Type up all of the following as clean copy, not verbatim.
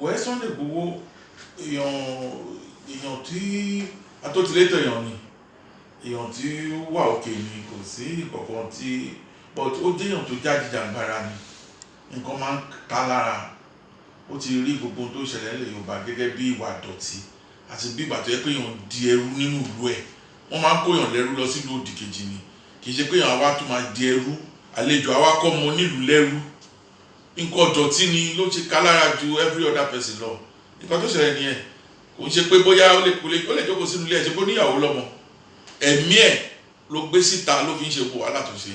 Wẹ́ Sunday Igboho èèyàn tí atótilétọ̀ èèyàn ni, èèyàn tí ó wà òkè ni, kò sí kankan tí but ó jẹ́ èèyàn tó jájìjàǹgbara ni, nǹkan máa ń ta lára. Ó ti rí gbogbo tó ṣẹlẹ̀ nílẹ̀ Yorùbá gẹ́gẹ́ bí ìwà ìdọ̀tí àti bí ìgbà tó yẹ pé èèyàn di ẹrú nínú ìlú ẹ̀. Wọ́n máa ń kó èèyàn lẹ́rú lọ sílùú òdì kejì ni, kì í ṣe pé èèyàn àwa tó máa di ẹrú, àlejò àwa kọ́ mọ onílùú lẹ́rú. Nǹkan ìdọ̀tí ni ló ṣe ká lára ju every other person lọ. Nǹkan tó ṣẹlẹ̀ nìyẹn, kò ń ṣe pé bóyá ó lè jókòó sínú ilé ẹ̀ ṣe bó níyàwó lọ́mọ. Ẹ̀mí ẹ̀ ló gbé síta ló fi ń ṣe gbogbo wàhálà tó ṣe.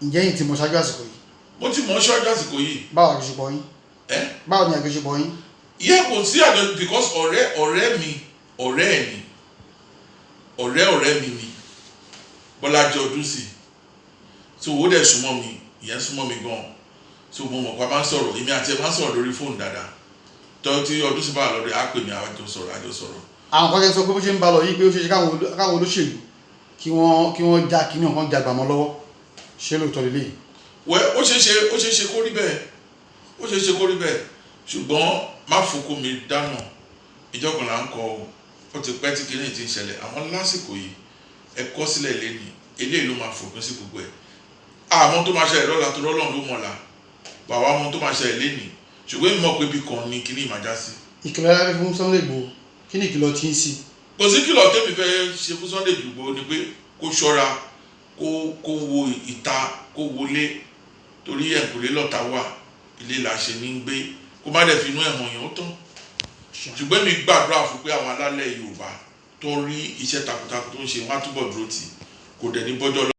Ǹjẹ́ yìí ti mọ ṣáájú àsìkò yìí? Mo ti mọ̀ ṣáájú àsìkò yìí. Báwo ni àjọṣepọ̀ yín? Báwo ni àjọṣepọ̀ yín? Kò sí àjọ because ọ̀rẹ́ mi ọ̀rẹ́ mi ni Bọ́lájí Ọdúnsì. So ó dẹ̀ súnmọ́ mi, ìyẹn súnmọ́ mi gan. So mo mọ̀ pé a máa ń sọ̀rọ̀, èmi àti ẹ̀ máa ń sọ̀rọ̀ lórí fóònù dáadáa. Tí Ọdúnsì bá wà lọ́dọ̀ á pè mí àjọ sọ̀rọ̀. Àwọn kan jẹ́ sọ pé bó ṣe ń bá lọ yìí pé ó ṣe ṣe káwọn olóṣèlú kí wọ́n já kíní ọ̀kan jagbà mọ́ lọ́wọ́. Ṣé lóòótọ́ lélẹ́yìí? Ó ṣeé ṣe kó rí bẹ́ẹ̀. Ṣùgbọ́n má fòkó mi dáná. Ìjọkàn là ń kọ ó ti pẹ́ tí kíní ti ń ṣẹlẹ̀. Àwọn lásìkò yìí ẹ kọ́ sílẹ̀ lẹ́ni eléyìí ló máa fòpin sí gbogbo ẹ̀. Àmọ́ tó máa ṣẹlẹ̀ lọ́la tó rọ́lọ́run ló mọ̀la. Bàbá ọmọ tó máa ṣẹlẹ̀ lẹ́ni ṣùgbọ́n èmi mọ̀ pé bí kan ni kíní ìmájá sí. Ìkìlọ̀ yára fún Sunday Igboho, kí ni ìkìlọ̀ tí ń sí? Kò sí kìlọ̀ tẹ́mi fẹ́ ṣe fún Sunday Igboho ni pé kó ṣọ́ra, kó wo ìta, kó wọlé torí ẹ̀kúnlé lọ́ta wà, ilé là ṣe ní gbé, kó má dẹ̀ fi inú ẹ̀hàn yẹn ó tán. Ṣùgbọ́n mi gbàdúrà fún pé àwọn alálẹ̀ Yorùbá tó rí iṣẹ́ takuntakun tó ń ṣe wọ́n á túbọ̀ dúró tì, kò dẹ̀ ní bọ́jọ́ lọ.